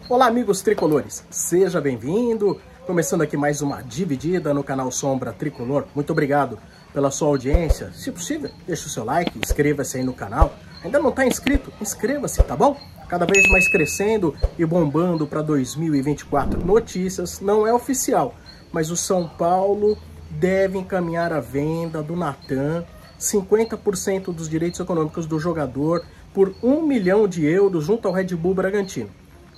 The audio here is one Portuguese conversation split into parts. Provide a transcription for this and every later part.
Olá, amigos tricolores, seja bem-vindo. Começando aqui mais uma dividida no canal Sombra Tricolor. Muito obrigado pela sua audiência. Se possível, deixe o seu like, inscreva-se aí no canal. Ainda não está inscrito? Inscreva-se, tá bom? Cada vez mais crescendo e bombando para 2024. Notícias, não é oficial, mas o São Paulo deve encaminhar a venda do Natan, 50% dos direitos econômicos do jogador por 1 milhão de euros junto ao Red Bull Bragantino.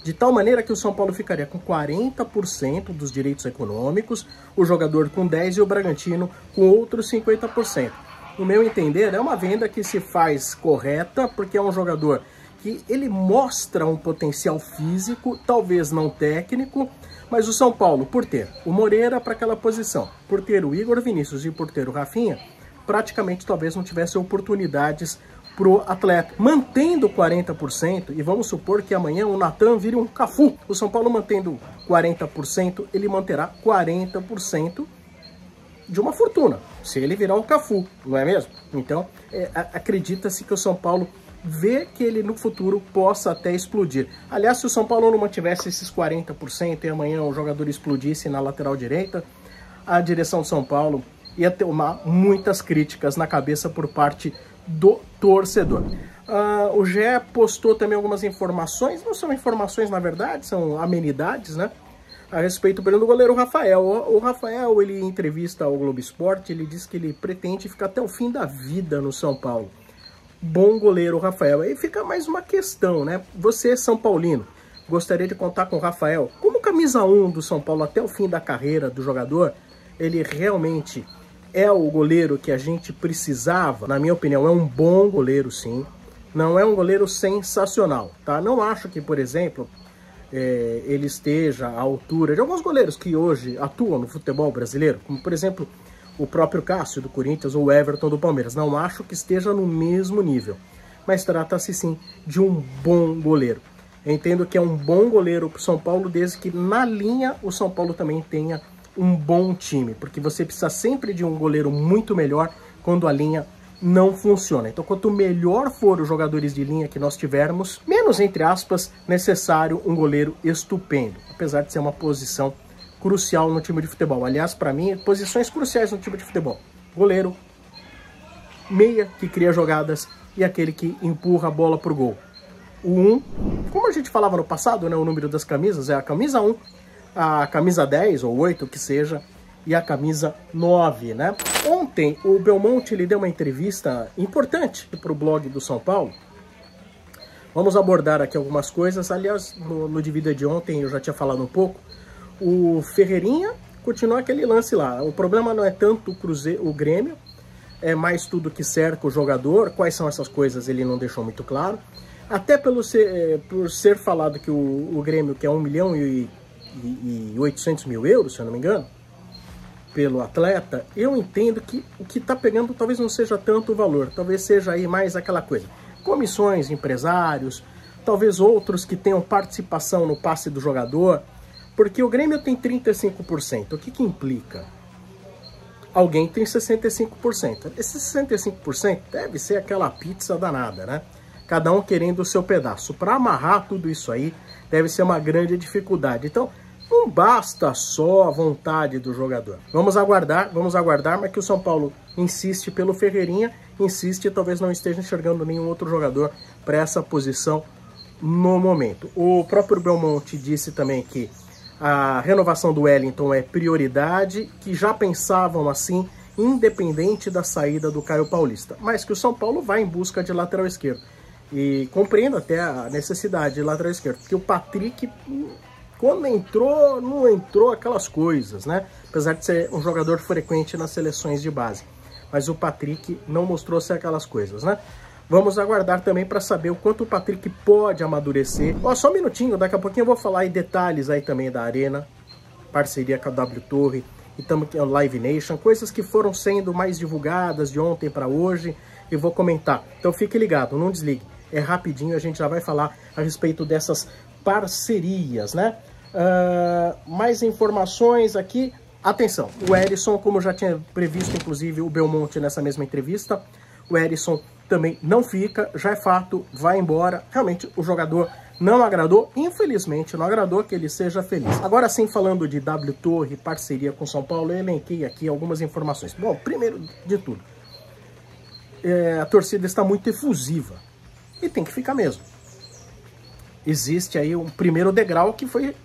De tal maneira que o São Paulo ficaria com 40% dos direitos econômicos, o jogador com 10% e o Bragantino com outros 50%. No meu entender, é uma venda que se faz correta, porque é um jogador que ele mostra um potencial físico, talvez não técnico, mas o São Paulo, por ter o Moreira para aquela posição, por ter o Igor Vinícius e por ter o Rafinha, praticamente talvez não tivesse oportunidades pro atleta, mantendo 40%, e vamos supor que amanhã o Natan vire um Cafu. O São Paulo mantendo 40%, ele manterá 40% de uma fortuna, se ele virar um Cafu, não é mesmo? Então, acredita-se que o São Paulo vê que ele no futuro possa até explodir. Aliás, se o São Paulo não mantivesse esses 40% e amanhã o jogador explodisse na lateral direita, a direção de São Paulo ia tomar muitas críticas na cabeça por parte do torcedor. O GE postou também algumas informações, não são informações na verdade, são amenidades, né? A respeito do goleiro Rafael. O Rafael, ele em entrevista ao Globo Esporte, ele diz que ele pretende ficar até o fim da vida no São Paulo. Bom goleiro, Rafael. Aí fica mais uma questão, né? Você, São Paulino, gostaria de contar com o Rafael como camisa 1 do São Paulo até o fim da carreira do jogador? Ele realmente é o goleiro que a gente precisava? Na minha opinião, é um bom goleiro, sim. Não é um goleiro sensacional, tá? Não acho que, por exemplo, ele esteja à altura de alguns goleiros que hoje atuam no futebol brasileiro, como, por exemplo, o próprio Cássio do Corinthians ou o Everton do Palmeiras. Não acho que esteja no mesmo nível, mas trata-se sim de um bom goleiro. Eu entendo que é um bom goleiro para o São Paulo, desde que na linha o São Paulo também tenha um bom time, porque você precisa sempre de um goleiro muito melhor quando a linha não funciona. Então, quanto melhor for os jogadores de linha que nós tivermos, menos, entre aspas, necessário um goleiro estupendo, apesar de ser uma posição crucial no time de futebol. Aliás, para mim, posições cruciais no time de futebol: goleiro, meia que cria jogadas e aquele que empurra a bola pro gol. O 1, como a gente falava no passado, né, o número das camisas é a camisa 1, a camisa 10 ou 8, que seja, e a camisa 9, né? Ontem o Belmonte ele deu uma entrevista importante para o blog do São Paulo. Vamos abordar aqui algumas coisas. Aliás, no Divida de ontem eu já tinha falado um pouco. O Ferreirinha continua aquele lance lá. O problema não é tanto o Grêmio, é mais tudo que cerca o jogador. Quais são essas coisas ele não deixou muito claro. Até por ser falado que o Grêmio quer 1 milhão e 800 mil euros, se eu não me engano, pelo atleta, eu entendo que o que está pegando talvez não seja tanto o valor, talvez seja aí mais aquela coisa, comissões, empresários, talvez outros que tenham participação no passe do jogador, porque o Grêmio tem 35%, o que implica? Alguém tem 65%, esse 65% deve ser aquela pizza danada, né? Cada um querendo o seu pedaço. Para amarrar tudo isso aí, deve ser uma grande dificuldade. Então, não basta só a vontade do jogador. Vamos aguardar, mas que o São Paulo insiste pelo Ferreirinha, insiste e talvez não esteja enxergando nenhum outro jogador para essa posição no momento. O próprio Belmonte disse também que a renovação do Wellington é prioridade, que já pensavam assim, independente da saída do Caio Paulista, mas que o São Paulo vai em busca de lateral esquerdo. E compreendo até a necessidade de lateral esquerdo, porque o Patrick, quando entrou, não entrou aquelas coisas, né? Apesar de ser um jogador frequente nas seleções de base. Mas o Patrick não mostrou ser aquelas coisas, né? Vamos aguardar também para saber o quanto o Patrick pode amadurecer. Ó, só um minutinho, daqui a pouquinho eu vou falar em detalhes aí também da Arena, parceria com a W Torre e também a Live Nation, coisas que foram sendo mais divulgadas de ontem para hoje e vou comentar. Então fique ligado, não desligue. É rapidinho, a gente já vai falar a respeito dessas parcerias, né? Mais informações aqui. Atenção, o Erisson, como já tinha previsto, inclusive, o Belmonte nessa mesma entrevista, o Erisson também não fica, já é fato, vai embora. Realmente, o jogador não agradou, infelizmente não agradou que ele seja feliz. Agora sim, falando de W Torre, parceria com São Paulo, eu elenquei aqui algumas informações. Bom, primeiro de tudo, a torcida está muito efusiva e tem que ficar mesmo. Existe aí um primeiro degrau que foi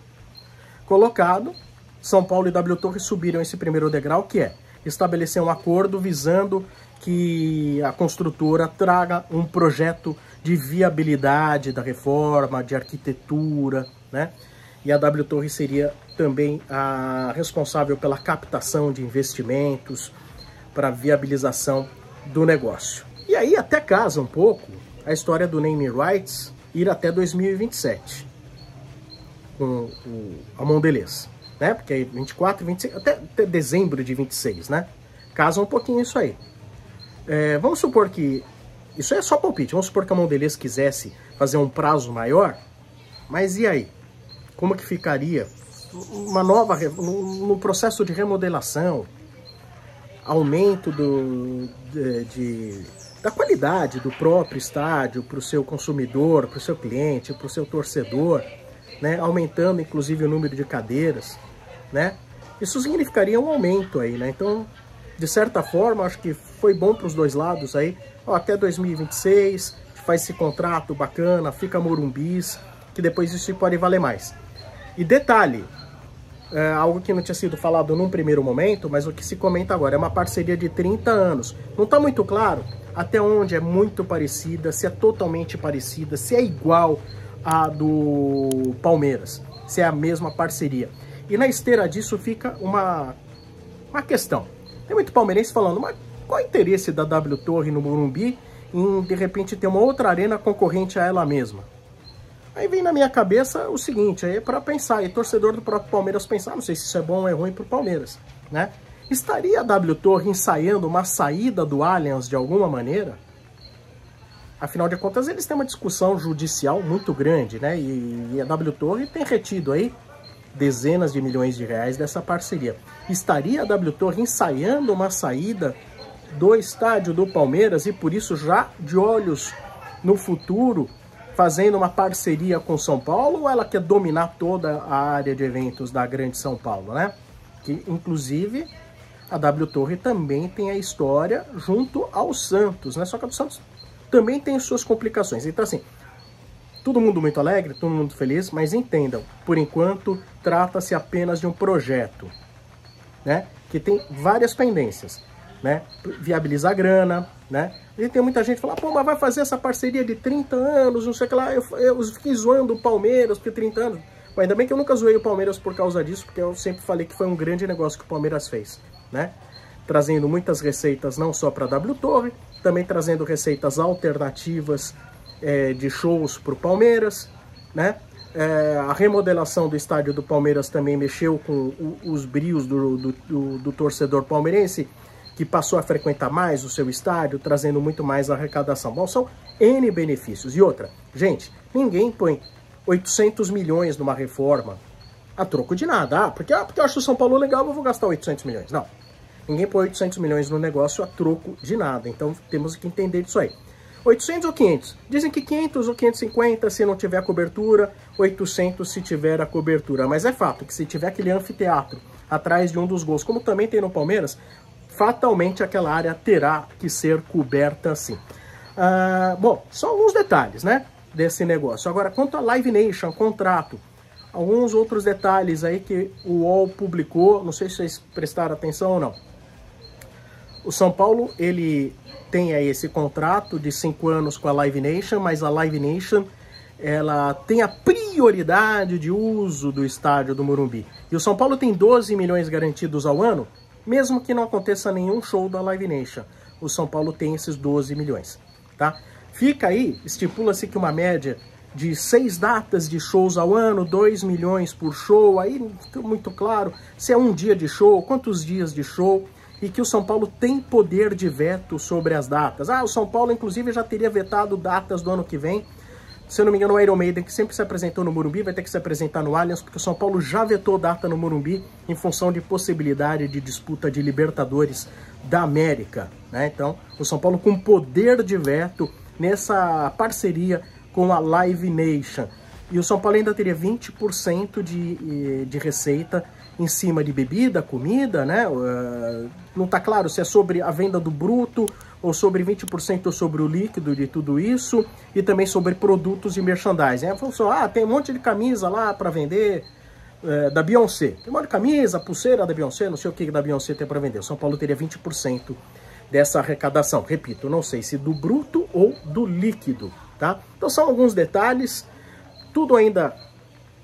colocado, São Paulo e W Torre subiram esse primeiro degrau, que é estabelecer um acordo visando que a construtora traga um projeto de viabilidade da reforma, de arquitetura, né? E a W Torre seria também a responsável pela captação de investimentos para viabilização do negócio. E aí até casa um pouco a história do naming rights ir até 2027 com a Mondelez, né? Porque aí 24, 26, até dezembro de 26, né? Casa um pouquinho isso aí. Vamos supor que isso é só palpite. Vamos supor que a Mondelez quisesse fazer um prazo maior, mas e aí? Como que ficaria uma nova no processo de remodelação, aumento da qualidade do próprio estádio para o seu consumidor, para o seu cliente, para o seu torcedor, né? Aumentando inclusive o número de cadeiras, né? Isso significaria um aumento aí, né? Então, de certa forma, acho que foi bom para os dois lados aí. Ó, até 2026, faz esse contrato bacana, fica Morumbis, que depois isso pode valer mais. E detalhe, algo que não tinha sido falado num primeiro momento, mas o que se comenta agora, é uma parceria de 30 anos. Não está muito claro até onde é muito parecida, se é totalmente parecida, se é igual a do Palmeiras, se é a mesma parceria. E na esteira disso fica uma questão. Tem muito palmeirense falando, mas qual o interesse da W Torre no Morumbi em, de repente, ter uma outra arena concorrente a ela mesma? Aí vem na minha cabeça o seguinte, aí é para pensar, e torcedor do próprio Palmeiras pensar, não sei se isso é bom ou é ruim para o Palmeiras, né? Estaria a W Torre ensaiando uma saída do Allianz de alguma maneira? Afinal de contas, eles têm uma discussão judicial muito grande, né? E a W Torre tem retido aí dezenas de milhões de reais dessa parceria. Estaria a W Torre ensaiando uma saída do estádio do Palmeiras e por isso já de olhos no futuro fazendo uma parceria com São Paulo, ou ela quer dominar toda a área de eventos da Grande São Paulo, né? Que inclusive a W Torre também tem a história junto ao Santos, né? Só que a do Santos também tem suas complicações. Então assim, todo mundo muito alegre, todo mundo feliz, mas entendam, por enquanto trata-se apenas de um projeto, né? Que tem várias pendências, né? Viabilizar a grana, né? E tem muita gente que fala, pô, mas vai fazer essa parceria de 30 anos, não sei o que lá. Eu fiquei zoando o Palmeiras por 30 anos. Mas ainda bem que eu nunca zoei o Palmeiras por causa disso, porque eu sempre falei que foi um grande negócio que o Palmeiras fez, né? Trazendo muitas receitas não só para a W Torre, também trazendo receitas alternativas de shows para o Palmeiras, né? A remodelação do estádio do Palmeiras também mexeu com os brios do torcedor palmeirense, que passou a frequentar mais o seu estádio, trazendo muito mais arrecadação. Bom, são N benefícios. E outra, gente, ninguém põe 800 milhões numa reforma a troco de nada. Porque eu acho o São Paulo legal, eu vou gastar 800 milhões. Não, ninguém põe 800 milhões no negócio a troco de nada. Então temos que entender disso aí. 800 ou 500? Dizem que 500 ou 550 se não tiver a cobertura, 800 se tiver a cobertura. Mas é fato que se tiver aquele anfiteatro atrás de um dos gols, como também tem no Palmeiras, fatalmente aquela área terá que ser coberta assim. Bom, só alguns detalhes, né, desse negócio. Agora, quanto a Live Nation, contrato, alguns outros detalhes aí que o UOL publicou, não sei se vocês prestaram atenção ou não. O São Paulo, ele tem aí esse contrato de 5 anos com a Live Nation, mas a Live Nation, ela tem a prioridade de uso do estádio do Morumbi. E o São Paulo tem 12 milhões garantidos ao ano, mesmo que não aconteça nenhum show da Live Nation. O São Paulo tem esses 12 milhões, tá? Fica aí, estipula-se que uma média de 6 datas de shows ao ano, 2 milhões por show, aí muito claro se é um dia de show, quantos dias de show, e que o São Paulo tem poder de veto sobre as datas. O São Paulo, inclusive, já teria vetado datas do ano que vem. Se eu não me engano, o Iron Maiden, que sempre se apresentou no Morumbi, vai ter que se apresentar no Allianz, porque o São Paulo já vetou data no Morumbi em função de possibilidade de disputa de Libertadores da América, né? Então, o São Paulo com poder de veto nessa parceria com a Live Nation. E o São Paulo ainda teria 20% de receita em cima de bebida, comida, né? Não está claro se é sobre a venda do bruto ou sobre 20% sobre o líquido de tudo isso e também sobre produtos e merchandising. Aí falou assim, tem um monte de camisa lá para vender da Beyoncé. Tem um monte de camisa, pulseira da Beyoncé, não sei o que da Beyoncé tem para vender. O São Paulo teria 20% dessa arrecadação. Repito, não sei se do bruto ou do líquido, tá? Então são alguns detalhes, tudo ainda,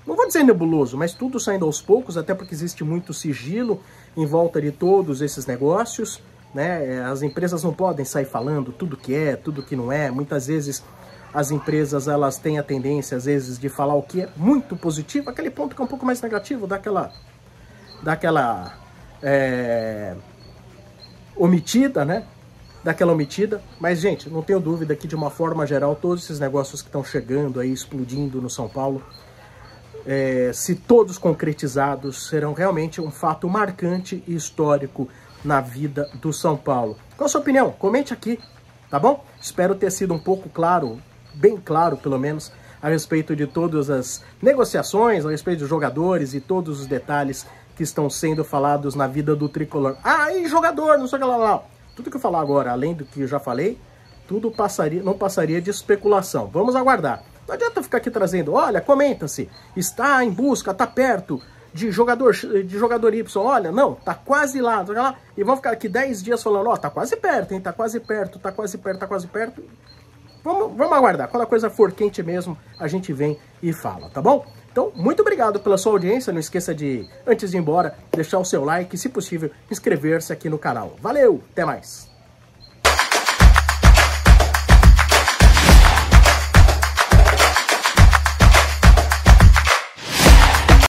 não vou dizer nebuloso, mas tudo saindo aos poucos, até porque existe muito sigilo em volta de todos esses negócios, né? As empresas não podem sair falando tudo que é, tudo que não é. Muitas vezes as empresas, elas têm a tendência, às vezes, de falar o que é muito positivo, aquele ponto que é um pouco mais negativo, daquela omitida, né? Daquela omitida. Mas, gente, não tenho dúvida que, de uma forma geral, todos esses negócios que estão chegando aí, explodindo no São Paulo, se todos concretizados, serão realmente um fato marcante e histórico na vida do São Paulo. Qual a sua opinião? Comente aqui, tá bom? Espero ter sido um pouco claro, bem claro, pelo menos, a respeito de todas as negociações, a respeito dos jogadores e todos os detalhes que estão sendo falados na vida do tricolor. E jogador, não sei o que lá. Tudo que eu falar agora, além do que eu já falei, tudo não passaria de especulação. Vamos aguardar. Não adianta ficar aqui trazendo, olha, comenta-se, está em busca, está perto de jogador Y, olha, não, tá quase lá, e vão ficar aqui 10 dias falando, tá quase perto, hein, tá quase perto, tá quase perto, tá quase perto. Vamos aguardar, quando a coisa for quente mesmo, a gente vem e fala, tá bom? Então, muito obrigado pela sua audiência, não esqueça de, antes de ir embora, deixar o seu like e, se possível, inscrever-se aqui no canal. Valeu, até mais!